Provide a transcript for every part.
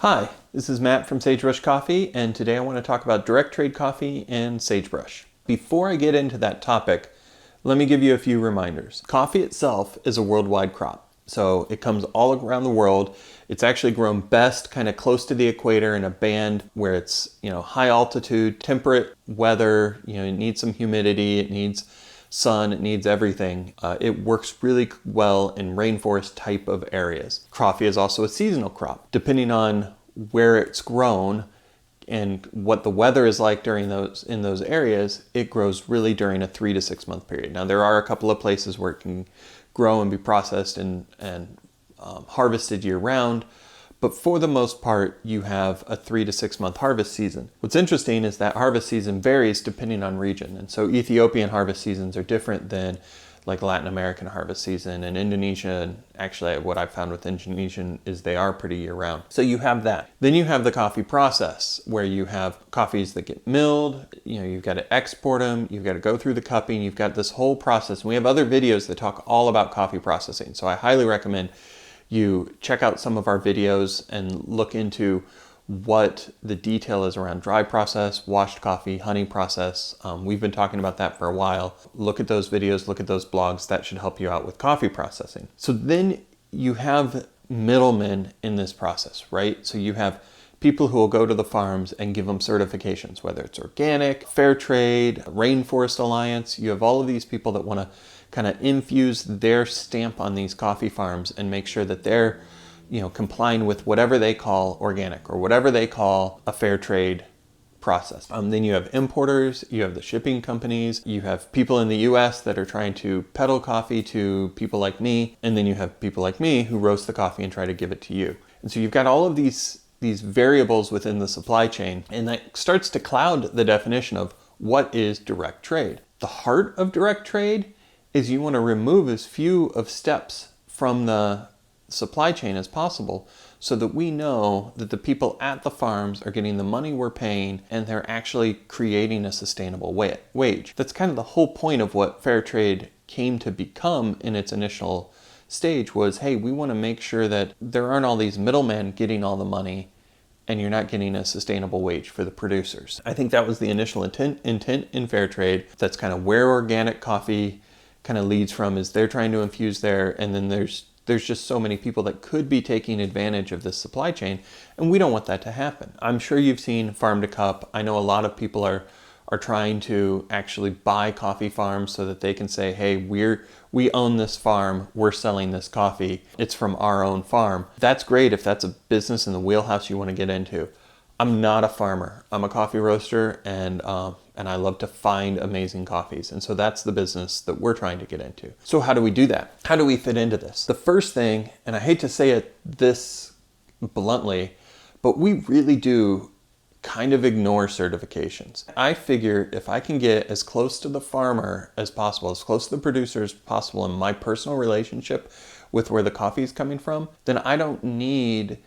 Hi, this is Matt from Sagebrush Coffee, and today I want to talk about direct trade coffee and Sagebrush. Before I get into that topic, let me give you a few reminders. Coffee itself is a worldwide crop, so it comes all around the world. It's actually grown best kind of close to the equator in a band where it's, high altitude, temperate weather, it needs some humidity, it needs sun, it needs everything. It works really well in rainforest type of areas. Coffee is also a seasonal crop. Depending on where it's grown and what the weather is like in those areas, it grows really during a 3 to 6 month period. Now there are a couple of places where it can grow and be processed and harvested year round, but for the most part, you have a 3 to 6 month harvest season. What's interesting is that harvest season varies depending on region. And so Ethiopian harvest seasons are different than like Latin American harvest season, and Indonesia, and actually what I've found with Indonesian is they are pretty year round. So you have that. Then you have the coffee process where you have coffees that get milled, you've got to export them, you've got to go through the cupping, you've got this whole process. And we have other videos that talk all about coffee processing. So I highly recommend you check out some of our videos and look into what the detail is around dry process, washed coffee, honey process. We've been talking about that for a while. Look at those videos, look at those blogs. That should help you out with coffee processing. So then you have middlemen in this process, right? So you have people who will go to the farms and give them certifications, whether it's organic, Fairtrade, Rainforest Alliance. You have all of these people that want to kind of infuse their stamp on these coffee farms and make sure that they're complying with whatever they call organic or whatever they call a fair trade process. Then you have importers, you have the shipping companies, you have people in the US that are trying to peddle coffee to people like me, and then you have people like me who roast the coffee and try to give it to you. And so you've got all of these variables within the supply chain, and that starts to cloud the definition of what is direct trade. The heart of direct trade is you want to remove as few of steps from the supply chain as possible so that we know that the people at the farms are getting the money we're paying and they're actually creating a sustainable wage. That's kind of the whole point of what fair trade came to become in its initial stage was, hey, we want to make sure that there aren't all these middlemen getting all the money and you're not getting a sustainable wage for the producers. I think that was the initial intent in fair trade. That's kind of where organic coffee kind of leads from, is they're trying to infuse there, and then there's just so many people that could be taking advantage of this supply chain, and we don't want that to happen. I'm sure you've seen farm to cup. I know a lot of people are trying to actually buy coffee farms so that they can say, hey, we own this farm, we're selling this coffee, it's from our own farm. That's great if that's a business in the wheelhouse you want to get into. I'm not a farmer. I'm a coffee roaster, and I love to find amazing coffees. And so that's the business that we're trying to get into. So how do we do that? How do we fit into this? The first thing, and I hate to say it this bluntly, but we really do kind of ignore certifications. I figure if I can get as close to the farmer as possible, as close to the producer as possible in my personal relationship with where the coffee is coming from, then I don't need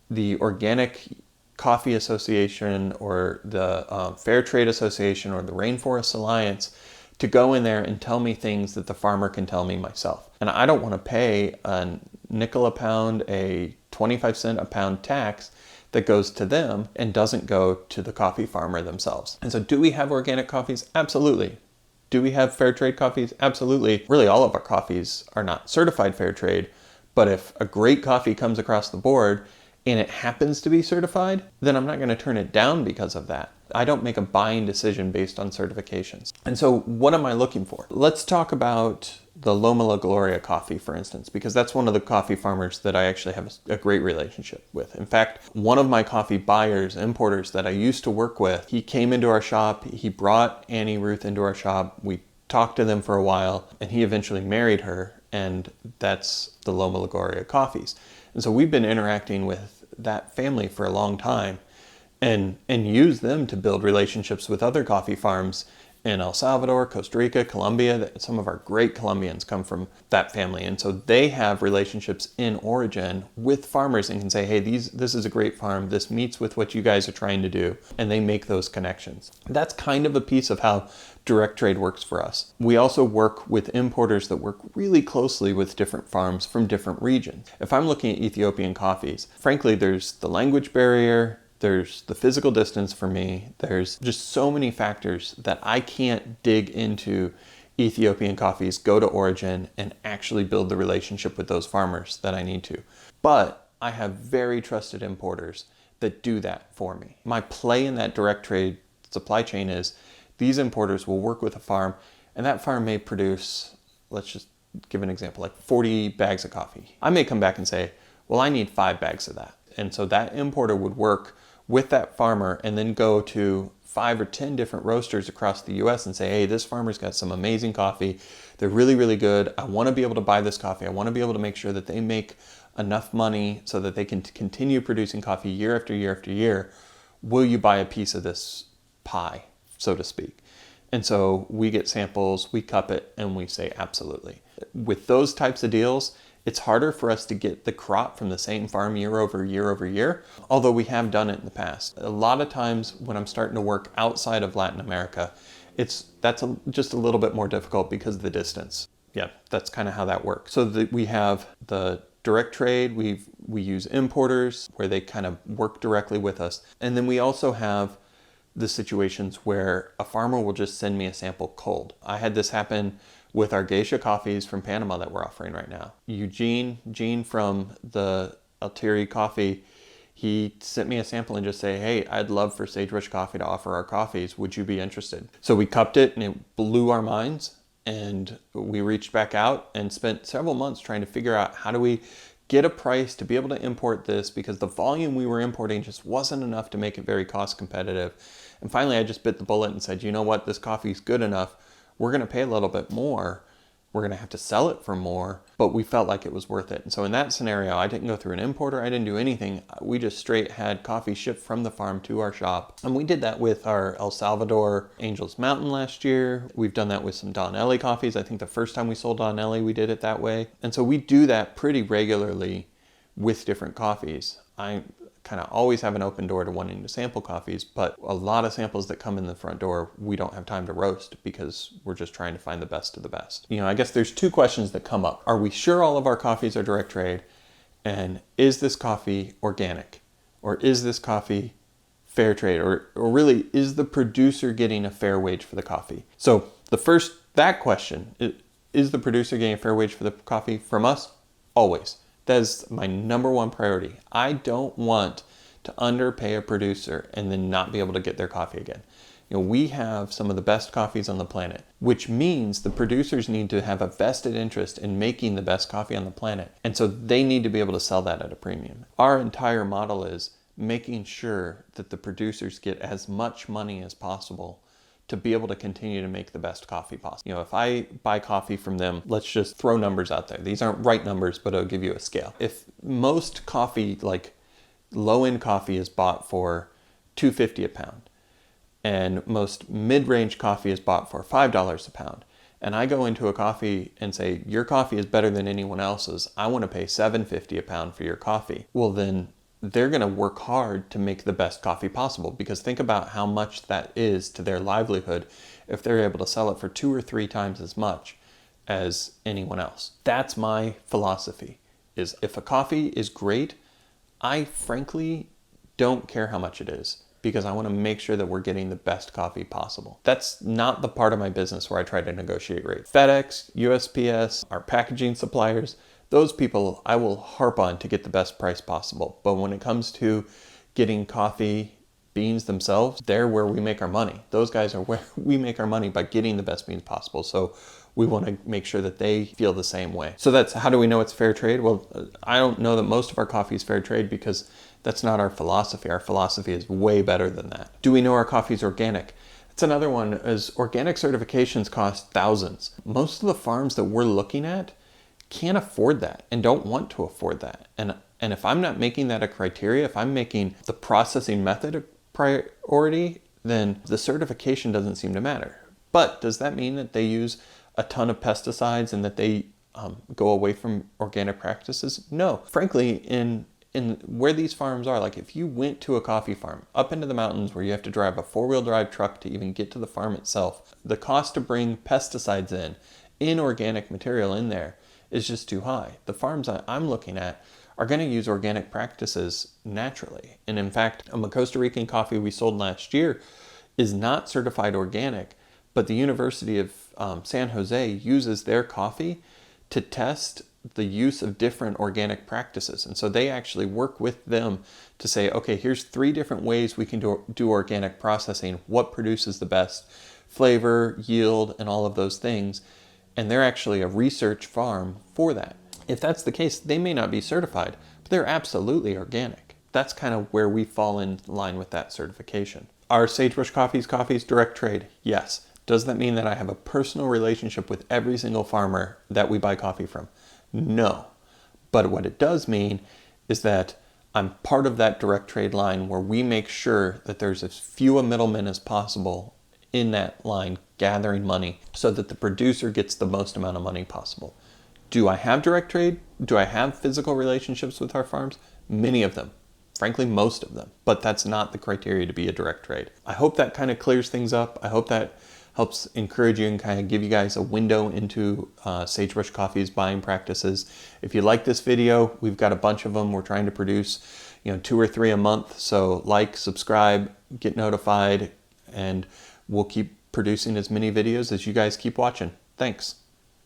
the Organic Coffee Association or the Fair Trade Association or the Rainforest Alliance to go in there and tell me things that the farmer can tell me myself. And I don't want to pay a nickel a pound, a 25 cent a pound tax that goes to them and doesn't go to the coffee farmer themselves. And so do we have organic coffees? Absolutely. Do we have fair trade coffees? Absolutely. Really, all of our coffees are not certified fair trade, but if a great coffee comes across the board and it happens to be certified, then I'm not going to turn it down because of that. I don't make a buying decision based on certifications. And so what am I looking for? Let's talk about the Loma La Gloria coffee, for instance, because that's one of the coffee farmers that I actually have a great relationship with. In fact, one of my coffee buyers, importers that I used to work with, he came into our shop, he brought Annie Ruth into our shop, we talked to them for a while, and he eventually married her, and that's the Loma La Gloria coffees. And so we've been interacting with that family for a long time and use them to build relationships with other coffee farms in El Salvador, Costa Rica, Colombia. Some of our great Colombians come from that family. And so they have relationships in origin with farmers and can say, hey, this is a great farm. This meets with what you guys are trying to do. And they make those connections. That's kind of a piece of how direct trade works for us. We also work with importers that work really closely with different farms from different regions. If I'm looking at Ethiopian coffees, frankly, there's the language barrier, there's the physical distance for me, there's just so many factors that I can't dig into Ethiopian coffees, go to origin, and actually build the relationship with those farmers that I need to. But I have very trusted importers that do that for me. My play in that direct trade supply chain is these importers will work with a farm, and that farm may produce, let's just give an example, like 40 bags of coffee. I may come back and say, well, I need 5 bags of that. And so that importer would work with that farmer and then go to 5 or 10 different roasters across the US and say, hey, this farmer's got some amazing coffee. They're really, really good. I want to be able to buy this coffee. I want to be able to make sure that they make enough money so that they can continue producing coffee year after year after year. Will you buy a piece of this pie, so to speak? And so we get samples, we cup it, and we say absolutely. With those types of deals, it's harder for us to get the crop from the same farm year over year, although we have done it in the past. A lot of times when I'm starting to work outside of Latin America, just a little bit more difficult because of the distance. Yeah, that's kind of how that works. So we have the direct trade, we use importers where they kind of work directly with us. And then we also have the situations where a farmer will just send me a sample cold. I had this happen with our geisha coffees from Panama that we're offering right now. Gene from the Altieri coffee, he sent me a sample and just say, hey, I'd love for Sagebrush Coffee to offer our coffees. Would you be interested? So we cupped it and it blew our minds. And we reached back out and spent several months trying to figure out how do we get a price to be able to import this, because the volume we were importing just wasn't enough to make it very cost competitive. And finally, I just bit the bullet and said, you know what, this coffee is good enough. We're going to pay a little bit more. We're going to have to sell it for more, but we felt like it was worth it. And so in that scenario, I didn't go through an importer. I didn't do anything. We just straight had coffee shipped from the farm to our shop. And we did that with our El Salvador Angels Mountain last year. We've done that with some Donnelly coffees. I think the first time we sold Donnelly, we did it that way. And so we do that pretty regularly with different coffees. I kind of always have an open door to wanting to sample coffees, but a lot of samples that come in the front door, we don't have time to roast because we're just trying to find the best of the best. I guess there's 2 questions that come up. Are we sure all of our coffees are direct trade? And is this coffee organic? Or is this coffee fair trade? Or really, is the producer getting a fair wage for the coffee? So that question, is the producer getting a fair wage for the coffee from us? Always. That is my number 1 priority. I don't want to underpay a producer and then not be able to get their coffee again. We have some of the best coffees on the planet, which means the producers need to have a vested interest in making the best coffee on the planet. And so they need to be able to sell that at a premium. Our entire model is making sure that the producers get as much money as possible to be able to continue to make the best coffee possible. If I buy coffee from them, let's just throw numbers out there. These aren't right numbers, but it'll give you a scale. If most coffee, like low-end coffee, is bought for $2.50 a pound, and most mid-range coffee is bought for $5 a pound, and I go into a coffee and say, your coffee is better than anyone else's, I want to pay $7.50 a pound for your coffee. Well, then they're going to work hard to make the best coffee possible, because think about how much that is to their livelihood if they're able to sell it for 2 or 3 times as much as anyone else. That's my philosophy, is if a coffee is great, I frankly don't care how much it is, because I want to make sure that we're getting the best coffee possible. That's not the part of my business where I try to negotiate rates. FedEx, USPS, our packaging suppliers, those people I will harp on to get the best price possible. But when it comes to getting coffee beans themselves, they're where we make our money. Those guys are where we make our money, by getting the best beans possible. So we want to make sure that they feel the same way. So that's how do we know it's fair trade? Well, I don't know that most of our coffee is fair trade, because that's not our philosophy. Our philosophy is way better than that. Do we know our coffee is organic? It's another one, as organic certifications cost thousands. Most of the farms that we're looking at can't afford that and don't want to afford that. And if I'm not making that a criteria, if I'm making the processing method a priority, then the certification doesn't seem to matter. But does that mean that they use a ton of pesticides and that they go away from organic practices? No. Frankly, in where these farms are, like if you went to a coffee farm up into the mountains where you have to drive a 4-wheel drive truck to even get to the farm itself, the cost to bring pesticides in organic material in there is just too high. The farms I'm looking at are going to use organic practices naturally. And in fact, a Costa Rican coffee we sold last year is not certified organic, but the University of San Jose uses their coffee to test the use of different organic practices. And so they actually work with them to say, okay, here's 3 different ways we can do organic processing. What produces the best flavor, yield, and all of those things. And they're actually a research farm for that. If that's the case, they may not be certified, but they're absolutely organic. That's kind of where we fall in line with that certification. Are Sagebrush coffees direct trade? Yes. Does that mean that I have a personal relationship with every single farmer that we buy coffee from? No. But what it does mean is that I'm part of that direct trade line where we make sure that there's as few middlemen as possible in that line gathering money so that the producer gets the most amount of money possible. Do I have direct trade? Do I have physical relationships with our farms? Many of them. Frankly, most of them. But that's not the criteria to be a direct trade. I hope that kind of clears things up. I hope that helps encourage you and kind of give you guys a window into Sagebrush Coffee's buying practices. If you like this video, we've got a bunch of them. We're trying to produce 2 or 3 a month. So like, subscribe, get notified, and we'll keep producing as many videos as you guys keep watching. Thanks.